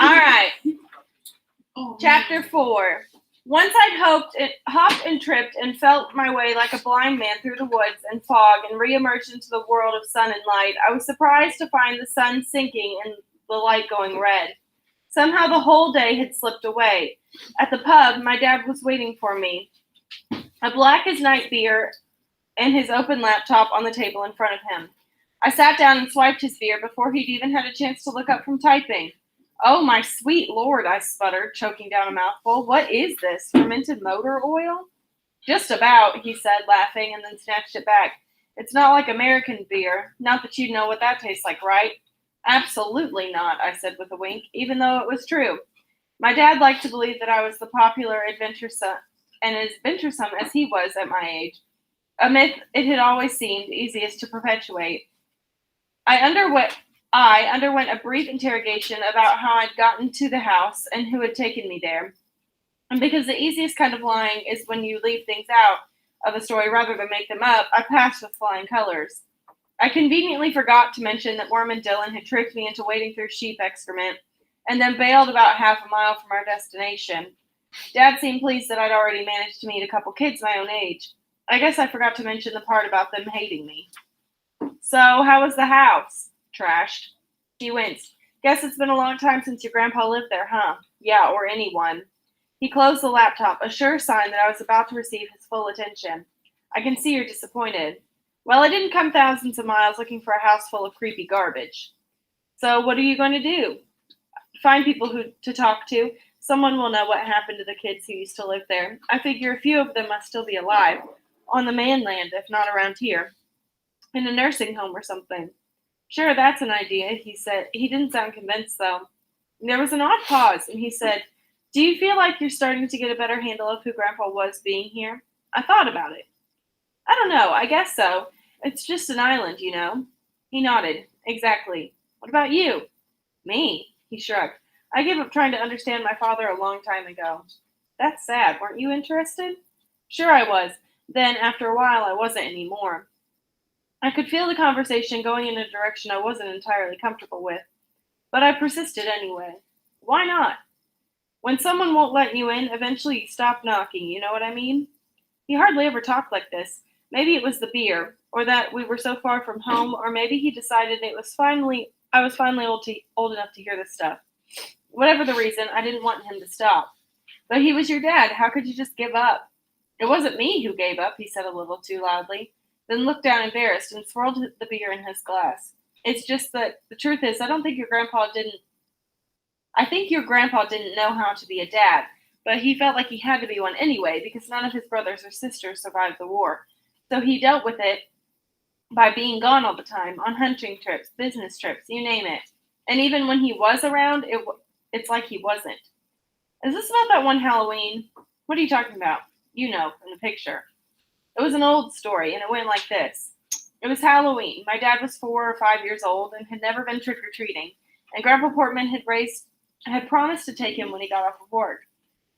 right. Chapter 4. Once I'd hopped and tripped and felt my way like a blind man through the woods and fog and reemerged into the world of sun and light, I was surprised to find the sun sinking and the light going red. Somehow the whole day had slipped away. At the pub, my dad was waiting for me, a black as night beer and his open laptop on the table in front of him. I sat down and swiped his beer before he'd even had a chance to look up from typing. "Oh, my sweet Lord," I sputtered, choking down a mouthful. "What is this, fermented motor oil?" "Just about," he said, laughing, and then snatched it back. "It's not like American beer. Not that you'd know what that tastes like, right?" "Absolutely not," I said with a wink, even though it was true. My dad liked to believe that I was the popular adventuresome, and as venturesome as he was at my age, a myth it had always seemed easiest to perpetuate. I underwent a brief interrogation about how I'd gotten to the house and who had taken me there. And because the easiest kind of lying is when you leave things out of a story rather than make them up, I passed with flying colors. I conveniently forgot to mention that Worm and Dylan had tricked me into wading through sheep excrement and then bailed about half a mile from our destination. Dad seemed pleased that I'd already managed to meet a couple kids my own age. I guess I forgot to mention the part about them hating me. "So, how was the house?" "Trashed." He winced. "Guess it's been a long time since your grandpa lived there, huh?" "Yeah, or anyone." He closed the laptop, a sure sign that I was about to receive his full attention. "I can see you're disappointed." "Well, I didn't come thousands of miles looking for a house full of creepy garbage." "So what are you going to do?" "Find people to talk to. Someone will know what happened to the kids who used to live there. I figure a few of them must still be alive, on the mainland, if not around here. In a nursing home or something." "Sure, that's an idea," he said. He didn't sound convinced, though. There was an odd pause, and he said, "Do you feel like you're starting to get a better handle of who Grandpa was being here?" I thought about it. "I don't know, I guess so. It's just an island, you know." He nodded. "Exactly. What about you?" "Me?" He shrugged. "I gave up trying to understand my father a long time ago." "That's sad. Weren't you interested?" "Sure I was. Then, after a while, I wasn't anymore." I could feel the conversation going in a direction I wasn't entirely comfortable with, but I persisted anyway. "Why not?" "When someone won't let you in, eventually you stop knocking, you know what I mean?" He hardly ever talked like this. Maybe it was the beer, or that we were so far from home, or maybe he decided I was finally old enough to hear this stuff. Whatever the reason, I didn't want him to stop. "But he was your dad. How could you just give up?" "It wasn't me who gave up," he said a little too loudly, then looked down embarrassed and swirled the beer in his glass. "It's just that the truth is, I think your grandpa didn't know how to be a dad, but he felt like he had to be one anyway because none of his brothers or sisters survived the war. So he dealt with it by being gone all the time, on hunting trips, business trips, you name it. And even when he was around, it's like he wasn't. Is this about that one Halloween?" "What are you talking about?" "You know, from the picture." It was an old story, and it went like this. It was Halloween. My dad was 4 or 5 years old and had never been trick-or-treating, and Grandpa Portman had promised to take him when he got off of work.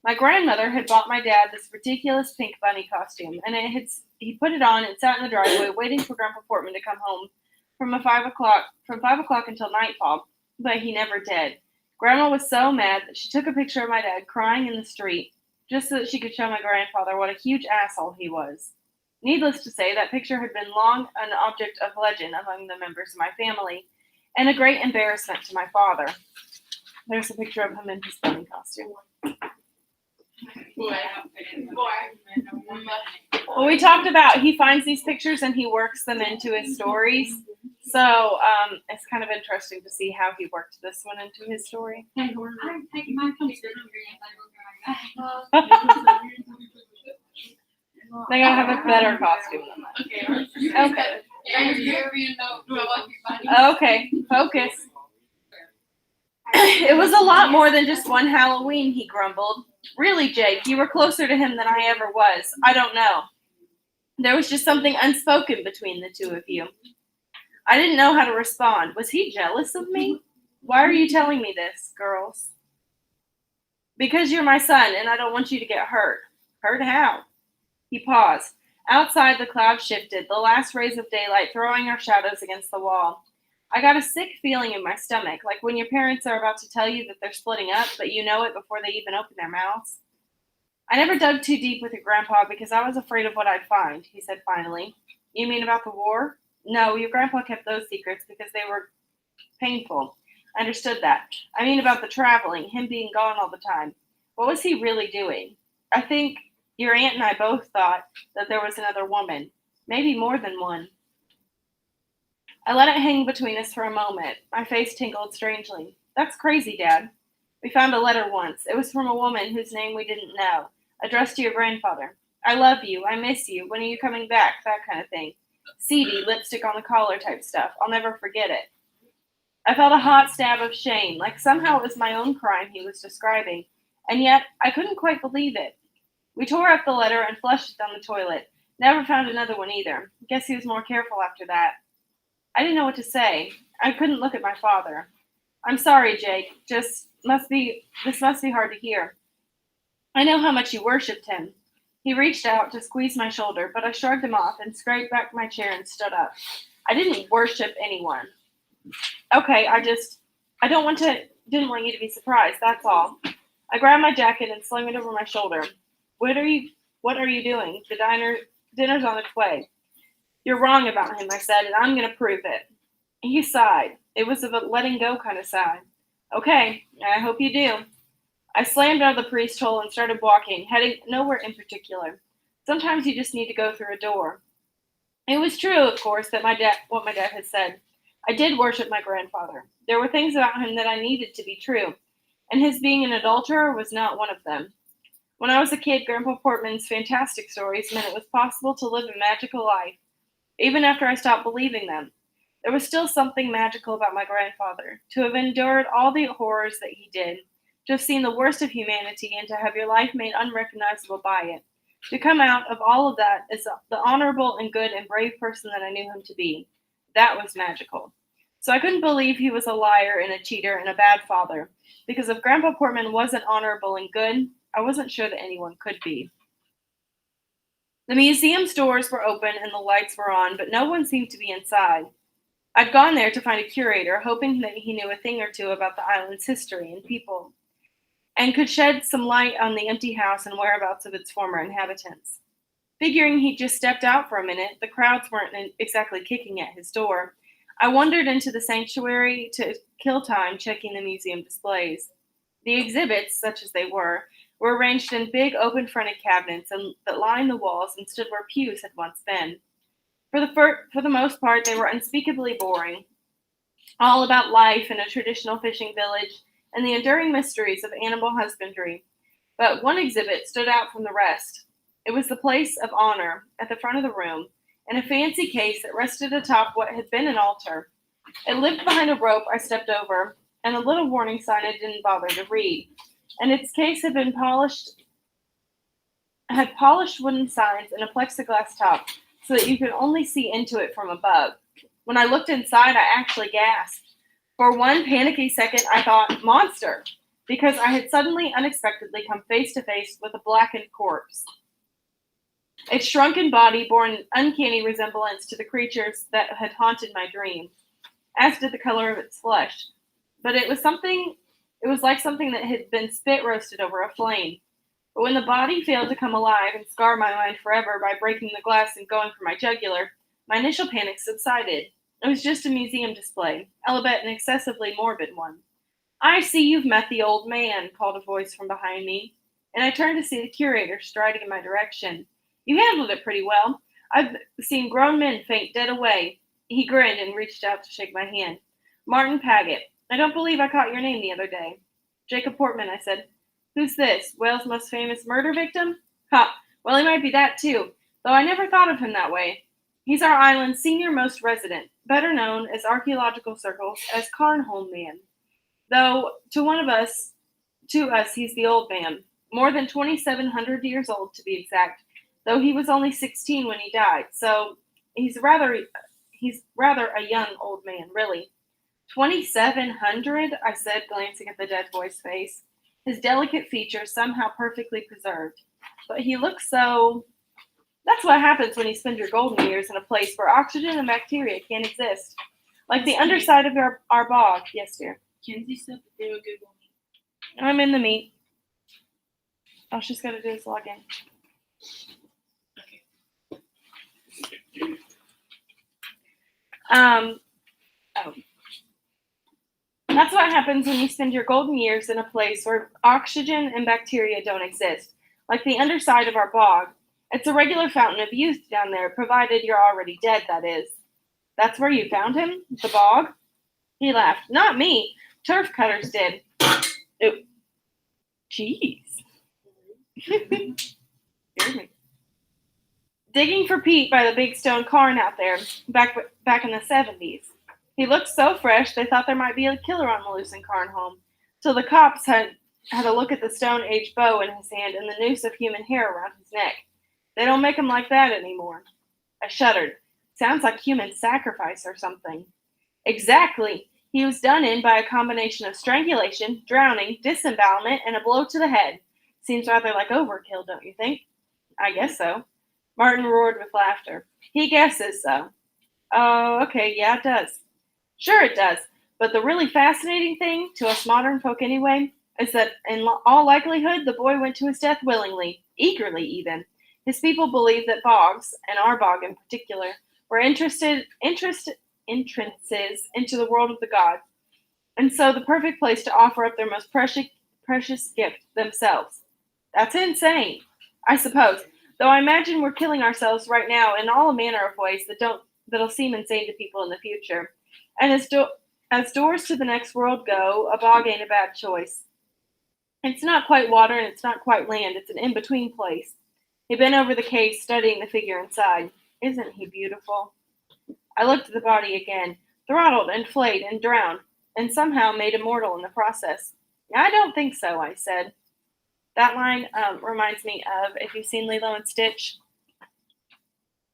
My grandmother had bought my dad this ridiculous pink bunny costume, and he put it on and sat in the driveway waiting for Grandpa Portman to come home from 5 o'clock until nightfall, but he never did. Grandma was so mad that she took a picture of my dad crying in the street just so that she could show my grandfather what a huge asshole he was. Needless to say, that picture had been long an object of legend among the members of my family, and a great embarrassment to my father. There's a picture of him in his bunny costume. Well, we talked about he finds these pictures and he works them into his stories. So it's kind of interesting to see how he worked this one into his story. They gotta have a better costume than mine. Okay, focus. It was a lot more than just one Halloween, he grumbled. Really, Jake, you were closer to him than I ever was. I don't know. There was just something unspoken between the two of you. I didn't know how to respond. Was he jealous of me? Why are you telling me this, girls? Because you're my son, and I don't want you to get hurt. Hurt how? He paused. Outside, the clouds shifted, the last rays of daylight throwing our shadows against the wall. I got a sick feeling in my stomach, like when your parents are about to tell you that they're splitting up, but you know it before they even open their mouths. I never dug too deep with your grandpa because I was afraid of what I'd find, he said finally. You mean about the war? No, your grandpa kept those secrets because they were painful. I understood that. I mean about the traveling, him being gone all the time. What was he really doing? I think your aunt and I both thought that there was another woman, maybe more than one. I let it hang between us for a moment. My face tingled strangely. That's crazy, Dad. We found a letter once. It was from a woman whose name we didn't know, addressed to your grandfather. I love you. I miss you. When are you coming back? That kind of thing. Seedy, lipstick on the collar type stuff. I'll never forget it. I felt a hot stab of shame, like somehow it was my own crime he was describing, and yet I couldn't quite believe it. We tore up the letter and flushed it down the toilet. Never found another one either. Guess he was more careful after that. I didn't know what to say. I couldn't look at my father. I'm sorry, Jake. This must be hard to hear. I know how much you worshipped him. He reached out to squeeze my shoulder, but I shrugged him off and scraped back my chair and stood up. I didn't worship anyone. Okay, didn't want you to be surprised, that's all. I grabbed my jacket and slung it over my shoulder. What are you doing? Dinner's on its way. You're wrong about him, I said, and I'm going to prove it. He sighed. It was a letting go kind of sigh. Okay, I hope you do. I slammed out of the priest hole and started walking, heading nowhere in particular. Sometimes you just need to go through a door. It was true, of course, that what my dad had said. I did worship my grandfather. There were things about him that I needed to be true, and his being an adulterer was not one of them. When I was a kid, Grandpa Portman's fantastic stories meant it was possible to live a magical life, even after I stopped believing them. There was still something magical about my grandfather, to have endured all the horrors that he did, to have seen the worst of humanity and to have your life made unrecognizable by it. To come out of all of that as the honorable and good and brave person that I knew him to be. That was magical. So I couldn't believe he was a liar and a cheater and a bad father, because if Grandpa Portman wasn't honorable and good, I wasn't sure that anyone could be. The museum's doors were open and the lights were on, but no one seemed to be inside. I'd gone there to find a curator, hoping that he knew a thing or two about the island's history and people, and could shed some light on the empty house and whereabouts of its former inhabitants. Figuring he'd just stepped out for a minute, the crowds weren't exactly kicking at his door. I wandered into the sanctuary to kill time checking the museum displays. The exhibits, such as they were arranged in big open-fronted cabinets that lined the walls and stood where pews had once been. For the most part, they were unspeakably boring, all about life in a traditional fishing village and the enduring mysteries of animal husbandry. But one exhibit stood out from the rest. It was the place of honor at the front of the room, in a fancy case that rested atop what had been an altar. It lived behind a rope I stepped over, and a little warning sign I didn't bother to read. And its case had polished wooden signs and a plexiglass top, so that you could only see into it from above. When I looked inside, I actually gasped. For one panicky second, I thought, monster, because I had suddenly, unexpectedly come face to face with a blackened corpse. Its shrunken body bore an uncanny resemblance to the creatures that had haunted my dream, as did the color of its flesh. But it was like something that had been spit roasted over a flame. But when the body failed to come alive and scar my mind forever by breaking the glass and going for my jugular, my initial panic subsided. It was just a museum display, albeit an excessively morbid one. I see you've met the old man, called a voice from behind me, and I turned to see the curator striding in my direction. You handled it pretty well. I've seen grown men faint dead away. He grinned and reached out to shake my hand. Martin Paget. I don't believe I caught your name the other day. Jacob Portman, I said. Who's this? Wales' most famous murder victim? Ha! Well, he might be that too, though I never thought of him that way. He's our island's senior-most resident, better known as archaeological circles as Carnholm Man. Though, to us, he's the old man, more than 2,700 years old to be exact, though he was only 16 when he died, so he's rather a young old man, really. 2,700, I said, glancing at the dead boy's face, his delicate features somehow perfectly preserved. But he looks so... That's what happens when you spend your golden years in a place where oxygen and bacteria can't exist. Like the underside of our bog. Yes, dear. Kenzie said that they would Google me. I'm in the meet. All she's got to do is log in. Okay. That's what happens when you spend your golden years in a place where oxygen and bacteria don't exist. Like the underside of our bog. It's a regular fountain of youth down there, provided you're already dead, that is. That's where you found him? The bog? He laughed. Not me. Turf cutters did. Ooh. Jeez. Digging for peat by the big stone cairn out there, back in the 70s. He looked so fresh, they thought there might be a killer on the loose in Carnholm. So the cops had a look at the stone-age bow in his hand and the noose of human hair around his neck. They don't make them like that anymore. I shuddered. Sounds like human sacrifice or something. Exactly. He was done in by a combination of strangulation, drowning, disembowelment, and a blow to the head. Seems rather like overkill, don't you think? I guess so. Martin roared with laughter. He guesses so. Oh, okay, yeah, it does. Sure it does. But the really fascinating thing, to us modern folk anyway, is that in all likelihood the boy went to his death willingly, eagerly even. His people believed that bogs, and our bog in particular, were entrances into the world of the gods, and so the perfect place to offer up their most precious gift, themselves. That's insane, I suppose, though I imagine we're killing ourselves right now in all manner of ways that'll seem insane to people in the future. And as doors to the next world go, a bog ain't a bad choice. It's not quite water and it's not quite land, it's an in-between place. He bent over the case, studying the figure inside. Isn't he beautiful? I looked at the body again, throttled and flayed and drowned, and somehow made immortal in the process. I don't think so, I said. That line reminds me of, if you've seen Lilo and Stitch.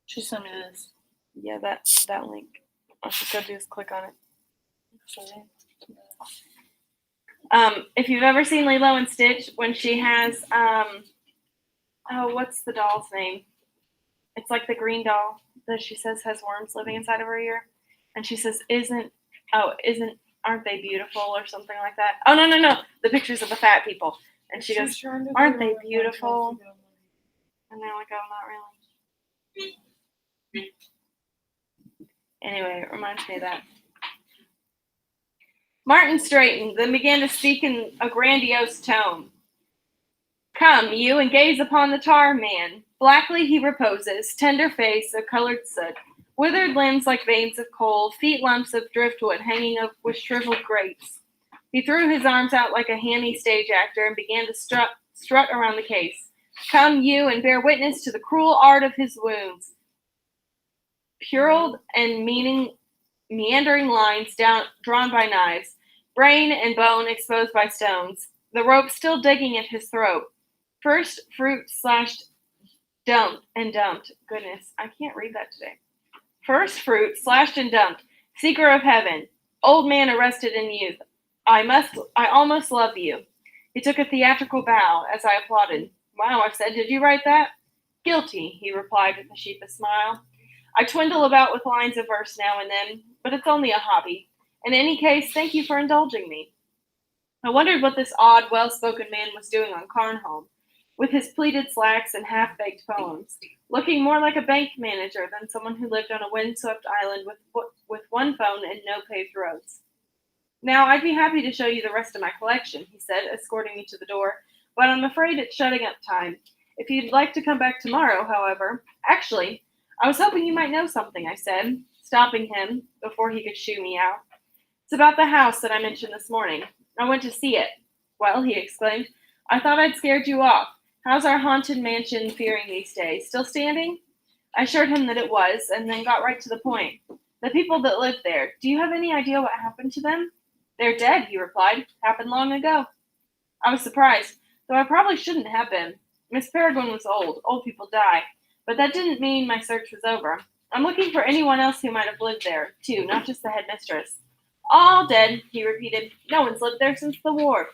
She sent me this. Yeah, that link. All she's got to do is click on it. If you've ever seen Lilo and Stitch, when she has, what's the doll's name? It's like the green doll that she says has worms living inside of her ear. And she says, aren't they beautiful or something like that? Oh, no. The pictures of the fat people. And she goes, aren't they beautiful? And they're like, oh, not really. Anyway, it reminds me of that. Martin straightened, then began to speak in a grandiose tone. Come, you, and gaze upon the tar man. Blackly he reposes, tender face of colored soot, withered limbs like veins of coal, feet lumps of driftwood hanging up with shriveled grapes. He threw his arms out like a hammy stage actor and began to strut around the case. Come, you, and bear witness to the cruel art of his wounds. Purled and meandering lines drawn by knives, brain and bone exposed by stones, the rope still digging at his throat. First fruit slashed, dumped. Goodness, I can't read that today. First fruit slashed and dumped, seeker of heaven, old man arrested in youth. I almost love you. He took a theatrical bow as I applauded. Wow, I said, did you write that? Guilty, he replied with a sheepish smile. I twindle about with lines of verse now and then, but it's only a hobby. In any case, thank you for indulging me. I wondered what this odd, well-spoken man was doing on Carnholm, with his pleated slacks and half-baked poems, looking more like a bank manager than someone who lived on a windswept island with one phone and no paved roads. Now, I'd be happy to show you the rest of my collection, he said, escorting me to the door, but I'm afraid it's shutting up time. If you'd like to come back tomorrow, however, actually, I was hoping you might know something, I said, stopping him before he could shoo me out. It's about the house that I mentioned this morning. I went to see it. Well, he exclaimed, I thought I'd scared you off. How's our haunted mansion faring these days? Still standing? I assured him that it was, and then got right to the point. The people that live there, do you have any idea what happened to them? They're dead, he replied. Happened long ago. I was surprised, though I probably shouldn't have been. Miss Peregrine was old. Old people die. But that didn't mean my search was over. I'm looking for anyone else who might have lived there, too, not just the headmistress. All dead, he repeated. No one's lived there since the war.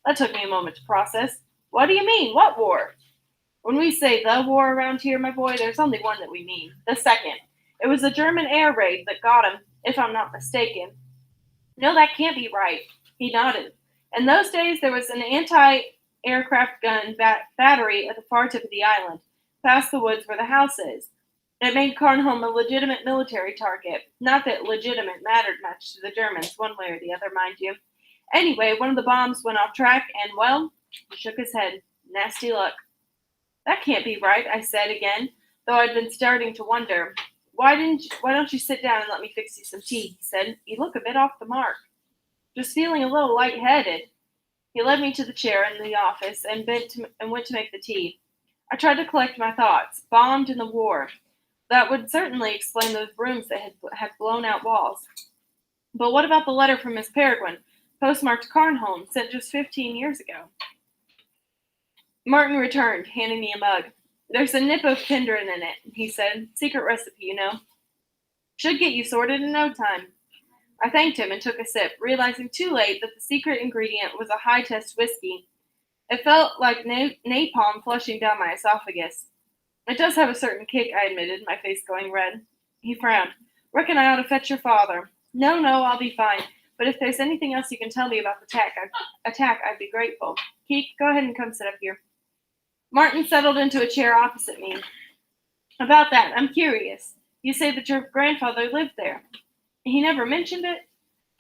That took me a moment to process. What do you mean? What war? When we say the war around here, my boy, there's only one that we mean. The second. It was a German air raid that got 'em. if I'm not mistaken. No, that can't be right. He nodded. In those days, there was an anti-aircraft gun battery at the far tip of the island, past the woods where the house is. It made Carnholm a legitimate military target. Not that legitimate mattered much to the Germans, one way or the other, mind you. Anyway, one of the bombs went off track, and, well, he shook his head. Nasty luck. That can't be right, I said again, though I'd been starting to wonder. Why don't you sit down and let me fix you some tea, he said. You look a bit off the mark. Just feeling a little lightheaded. He led me to the chair in the office and went to make the tea. I tried to collect my thoughts. Bombed in the war. That would certainly explain those rooms that had blown out walls. But what about the letter from Miss Peregrine, postmarked Carnholm, sent just 15 years ago? Martin returned, handing me a mug. There's a nip of pindarin in it, he said. Secret recipe, you know. Should get you sorted in no time. I thanked him and took a sip, realizing too late that the secret ingredient was a high-test whiskey. It felt like napalm flushing down my esophagus. It does have a certain kick, I admitted, my face going red. He frowned. Reckon I ought to fetch your father. No, I'll be fine. But if there's anything else you can tell me about the attack, I'd be grateful. Keek, go ahead and come sit up here. Martin settled into a chair opposite me. About that, I'm curious. You say that your grandfather lived there. He never mentioned it?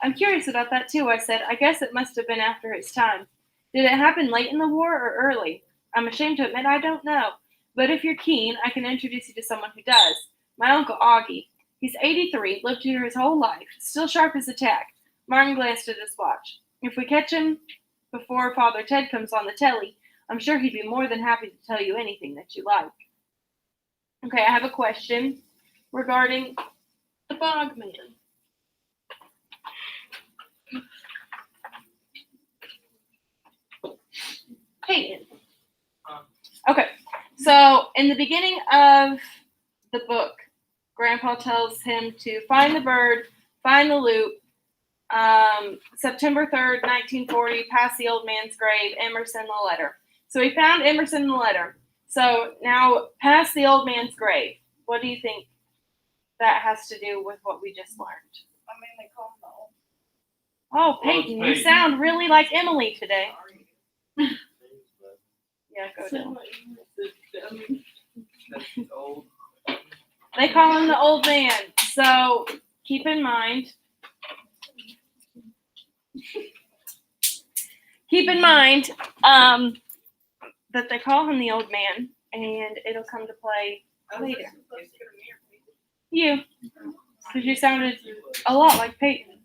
I'm curious about that too, I said. I guess it must have been after his time. Did it happen late in the war or early? I'm ashamed to admit I don't know. But if you're keen, I can introduce you to someone who does. My Uncle Augie. He's 83, lived here his whole life, still sharp as a tack. Martin glanced at his watch. If we catch him before Father Ted comes on the telly, I'm sure he'd be more than happy to tell you anything that you like. Okay, I have a question regarding the Bogman. Peyton. Okay, so in the beginning of the book, Grandpa tells him to find the bird, find the loop, September 3rd, 1940, past the old man's grave, Emerson the letter. So he found Emerson the letter. So now, past the old man's grave, what do you think that has to do with what we just learned? I mean, they call him the old. Oh, Peyton, you sound really like Emily today. Yeah, go down. They call him the old man. So keep in mind that they call him the old man, and it'll come to play later. You, because you sounded a lot like Peyton.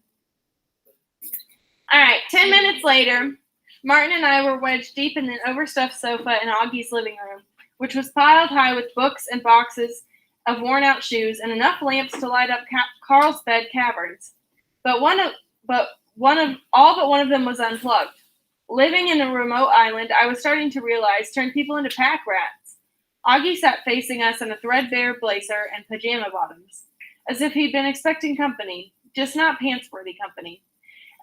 All right, 10 minutes later, Martin and I were wedged deep in an overstuffed sofa in Augie's living room, which was piled high with books and boxes of worn-out shoes and enough lamps to light up Carlsbad caverns. But one of them was unplugged. Living in a remote island, I was starting to realize turned people into pack rats. Augie sat facing us in a threadbare blazer and pajama bottoms, as if he'd been expecting company, just not pants-worthy company,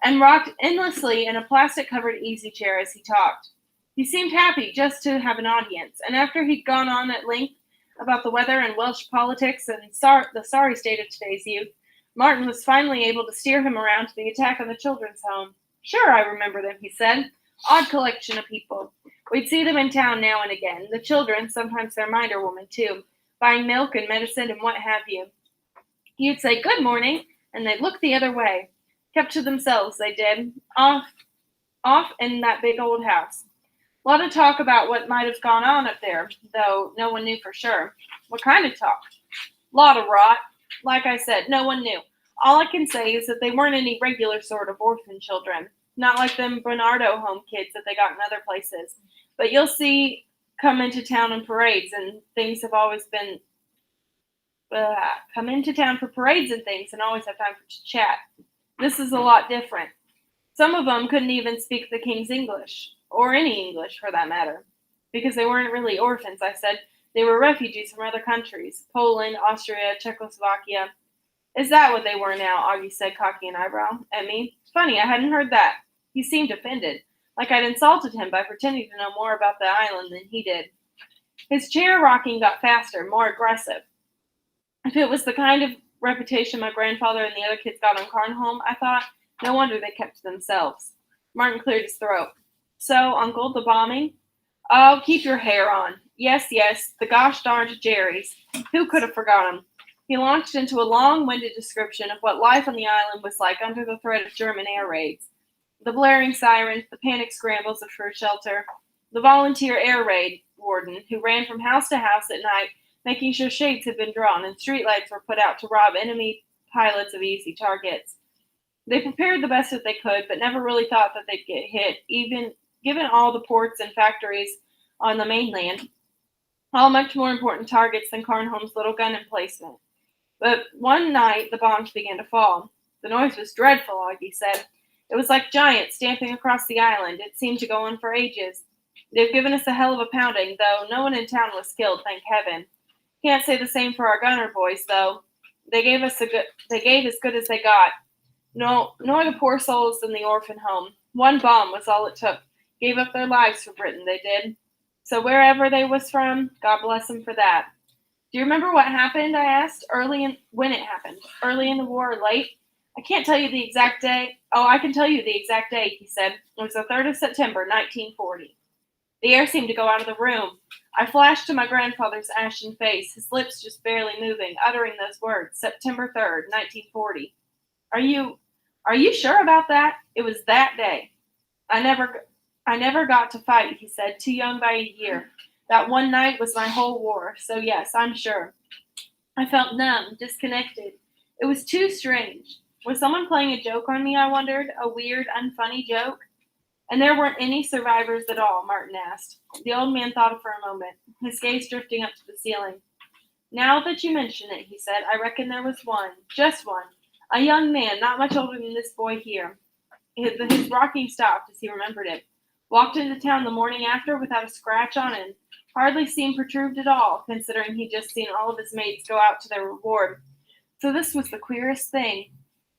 and rocked endlessly in a plastic-covered easy chair as he talked. He seemed happy just to have an audience, and after he'd gone on at length about the weather and Welsh politics and the sorry state of today's youth, Martin was finally able to steer him around to the attack on the children's home. Sure, I remember them, he said. Odd collection of people. We'd see them in town now and again. The children, sometimes their minder woman too, buying milk and medicine and what have you. You'd say, good morning, and they'd look the other way. Kept to themselves, they did. Off in that big old house. A lot of talk about what might have gone on up there, though no one knew for sure. What kind of talk? Lot of rot. Like I said, no one knew. All I can say is that they weren't any regular sort of orphan children. Not like them Bernardo home kids that they got in other places. But you'll see come into town in parades, and things have always been come into town for parades and things and always have time for chat. This is a lot different. Some of them couldn't even speak the king's English, or any English for that matter, because they weren't really orphans, I said. They were refugees from other countries, Poland, Austria, Czechoslovakia. Is that what they were now? Augie said, cocking an eyebrow at me. Funny, I hadn't heard that. He seemed offended, like I'd insulted him by pretending to know more about the island than he did. His chair rocking got faster, more aggressive. If it was the kind of reputation my grandfather and the other kids got on Carnholm, I thought. No wonder they kept to themselves. Martin cleared his throat. So, Uncle, the bombing? Oh, keep your hair on. Yes, the gosh darned Jerry's. Who could have forgotten? He launched into a long-winded description of what life on the island was like under the threat of German air raids. The blaring sirens, the panic scrambles for shelter, the volunteer air raid warden who ran from house to house at night, making sure shades had been drawn and streetlights were put out to rob enemy pilots of easy targets. They prepared the best that they could, but never really thought that they'd get hit, even given all the ports and factories on the mainland, all much more important targets than Carnholm's little gun emplacement. But one night, the bombs began to fall. The noise was dreadful, Augie said. It was like giants stamping across the island. It seemed to go on for ages. They've given us a hell of a pounding, though no one in town was killed, thank heaven. Can't say the same for our gunner boys, though. They gave as good as they got. No, nor the poor souls in the orphan home. One bomb was all it took. Gave up their lives for Britain, they did. So wherever they was from, God bless them for that. Do you remember what happened? I asked. When it happened. Early in the war or late? I can't tell you the exact day. Oh, I can tell you the exact date, he said. It was the 3rd of September, 1940. The air seemed to go out of the room. I flashed to my grandfather's ashen face, his lips just barely moving, uttering those words, September 3rd, 1940. Are you sure about that? It was that day. I never got to fight, he said, too young by a year. That one night was my whole war, so yes, I'm sure. I felt numb, disconnected. It was too strange. Was someone playing a joke on me, I wondered? A weird, unfunny joke? And there weren't any survivors at all, Martin asked. The old man thought for a moment, his gaze drifting up to the ceiling. Now that you mention it, he said, I reckon there was one. Just one. A young man, not much older than this boy here. His rocking stopped as he remembered it. Walked into town the morning after without a scratch on him. Hardly seemed perturbed at all, considering he'd just seen all of his mates go out to their reward. So this was the queerest thing.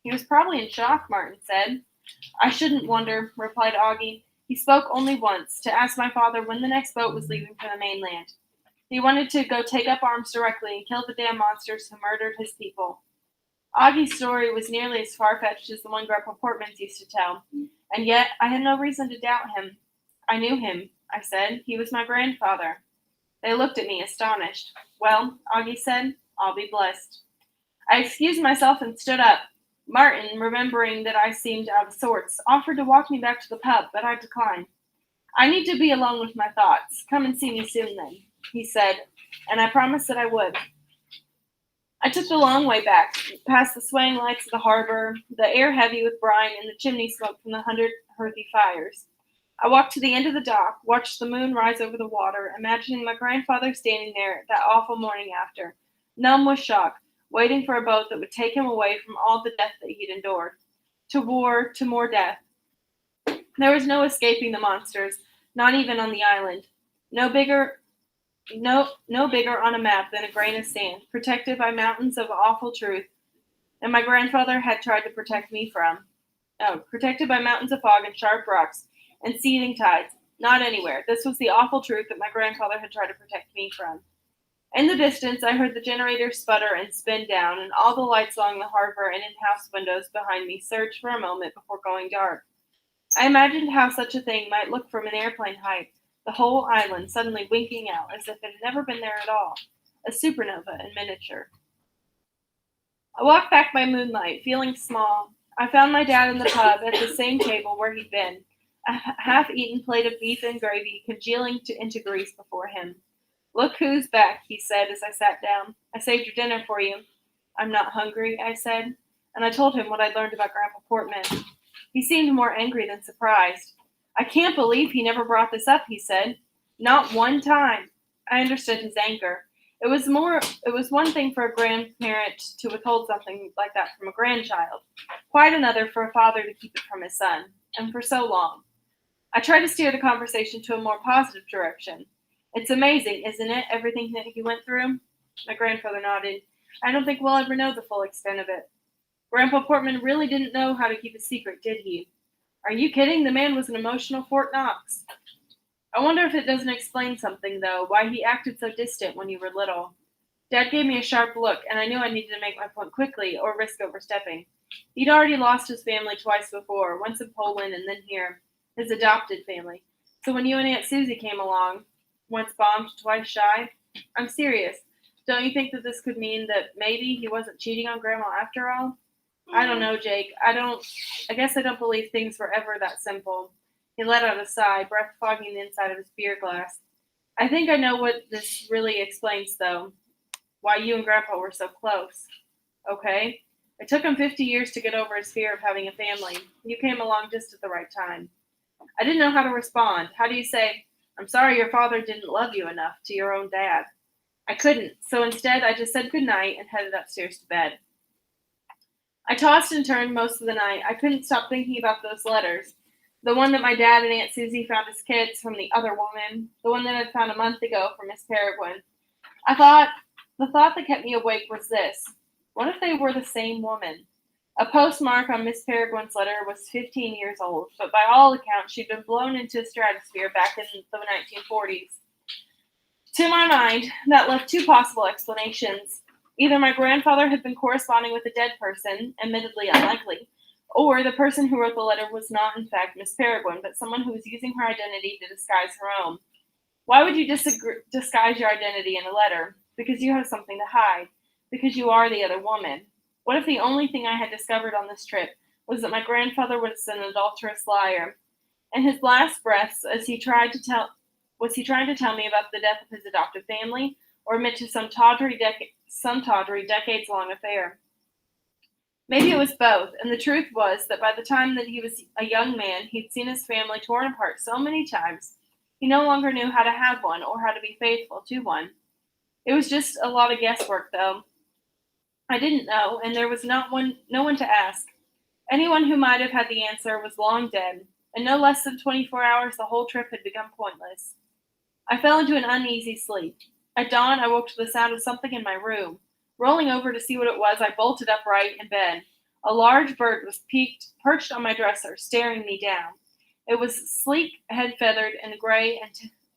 He was probably in shock, Martin said. I shouldn't wonder, replied Augie. He spoke only once, to ask my father when the next boat was leaving for the mainland. He wanted to go take up arms directly and kill the damn monsters who murdered his people. Augie's story was nearly as far-fetched as the one Grandpa Portman's used to tell, and yet I had no reason to doubt him. I knew him, I said. He was my grandfather. They looked at me, astonished. Well, Augie said, I'll be blessed. I excused myself and stood up. Martin, remembering that I seemed out of sorts, offered to walk me back to the pub, but I declined. I need to be alone with my thoughts. Come and see me soon, then, he said, and I promised that I would. I took the long way back, past the swaying lights of the harbor, the air heavy with brine and the chimney smoke from the 100 hearthy fires. I walked to the end of the dock, watched the moon rise over the water, imagining my grandfather standing there that awful morning after, numb with shock, waiting for a boat that would take him away from all the death that he'd endured. To war, to more death. There was no escaping the monsters, not even on the island. No bigger on a map than a grain of sand, protected by mountains of awful truth, and my grandfather had tried to protect me from. Protected by mountains of fog and sharp rocks and seething tides. Not anywhere. This was the awful truth that my grandfather had tried to protect me from. In the distance, I heard the generator sputter and spin down, and all the lights along the harbor and in-house windows behind me surged for a moment before going dark. I imagined how such a thing might look from an airplane height, the whole island suddenly winking out as if it had never been there at all, a supernova in miniature. I walked back by moonlight, feeling small. I found my dad in the pub at the same table where he'd been, a half-eaten plate of beef and gravy congealing into grease before him. Look who's back, he said as I sat down. I saved your dinner for you. I'm not hungry, I said, and I told him what I'd learned about Grandpa Portman. He seemed more angry than surprised. I can't believe he never brought this up, he said. Not one time. I understood his anger. It was one thing for a grandparent to withhold something like that from a grandchild, quite another for a father to keep it from his son, and for so long. I tried to steer the conversation to a more positive direction. It's amazing, isn't it, everything that he went through? My grandfather nodded. I don't think we'll ever know the full extent of it. Grandpa Portman really didn't know how to keep a secret, did he? Are you kidding? The man was an emotional Fort Knox. I wonder if it doesn't explain something, though, why he acted so distant when you were little. Dad gave me a sharp look, and I knew I needed to make my point quickly or risk overstepping. He'd already lost his family twice before, once in Poland and then here, his adopted family. So when you and Aunt Susie came along, once bombed, twice shy, I'm serious. Don't you think that this could mean that maybe he wasn't cheating on Grandma after all? I don't know, Jake. I guess I don't believe things were ever that simple. He let out a sigh, breath fogging the inside of his beer glass. I think I know what this really explains, though. Why you and Grandpa were so close. Okay? It took him 50 years to get over his fear of having a family. You came along just at the right time. I didn't know how to respond. How do you say, I'm sorry your father didn't love you enough, to your own dad? I couldn't, so instead I just said goodnight and headed upstairs to bed. I tossed and turned most of the night. I couldn't stop thinking about those letters. The one that my dad and Aunt Susie found as kids from the other woman. The one that I'd found a month ago from Miss Peregrine. The thought that kept me awake was this. What if they were the same woman? A postmark on Miss Peregrine's letter was 15 years old, but by all accounts she'd been blown into the stratosphere back in the 1940s. To my mind, that left two possible explanations. Either my grandfather had been corresponding with a dead person, admittedly unlikely, or the person who wrote the letter was not, in fact, Miss Peregrine, but someone who was using her identity to disguise her own. Why would you disguise your identity in a letter? Because you have something to hide. Because you are the other woman. What if the only thing I had discovered on this trip was that my grandfather was an adulterous liar? In his last breaths, was he trying to tell me about the death of his adoptive family, or admit to some tawdry decades-long affair? Maybe it was both, and the truth was that by the time that he was a young man, he'd seen his family torn apart so many times, he no longer knew how to have one or how to be faithful to one. It was just a lot of guesswork, though. I didn't know, and there was no one to ask. Anyone who might have had the answer was long dead. In no less than 24 hours, the whole trip had become pointless. I fell into an uneasy sleep. At dawn, I woke to the sound of something in my room. Rolling over to see what it was, I bolted upright in bed. A large bird was perched on my dresser, staring me down. It was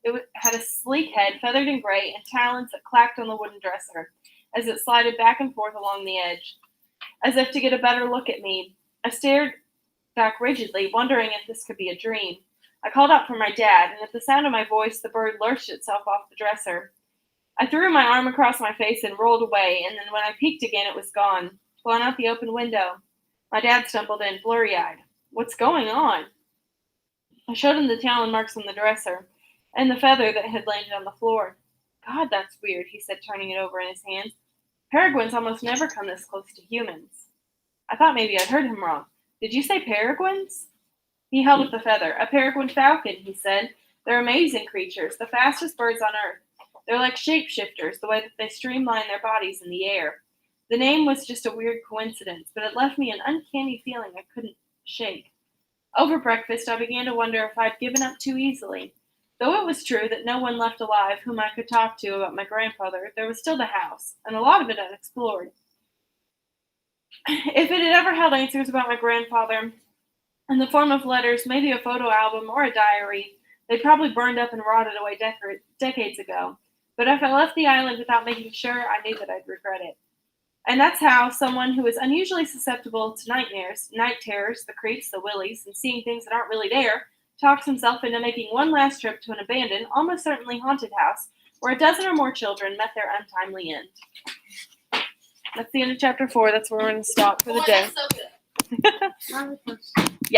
it had a sleek head, feathered and gray, and talons that clacked on the wooden dresser as it slided back and forth along the edge. As if to get a better look at me, I stared back rigidly, wondering if this could be a dream. I called out for my dad, and at the sound of my voice, the bird lurched itself off the dresser. I threw my arm across my face and rolled away, and then when I peeked again, it was gone, blown out the open window. My dad stumbled in, blurry-eyed. What's going on? I showed him the talon marks on the dresser, and the feather that had landed on the floor. God, that's weird, he said, turning it over in his hands. Peregrines almost never come this close to humans. I thought maybe I'd heard him wrong. Did you say peregrines? He held up the feather. A peregrine falcon, he said. They're amazing creatures, the fastest birds on earth. They're like shapeshifters, the way that they streamline their bodies in the air. The name was just a weird coincidence, but it left me an uncanny feeling I couldn't shake. Over breakfast, I began to wonder if I'd given up too easily. Though it was true that no one left alive whom I could talk to about my grandfather, there was still the house, and a lot of it unexplored. If it had ever held answers about my grandfather, in the form of letters, maybe a photo album or a diary, they'd probably burned up and rotted away decades ago. But if I left the island without making sure, I knew that I'd regret it. And that's how someone who is unusually susceptible to nightmares, night terrors, the creeps, the willies, and seeing things that aren't really there, talks himself into making one last trip to an abandoned, almost certainly haunted house, where a dozen or more children met their untimely end. That's the end of chapter 4. That's where we're going to stop for the day. That's so good. Yeah.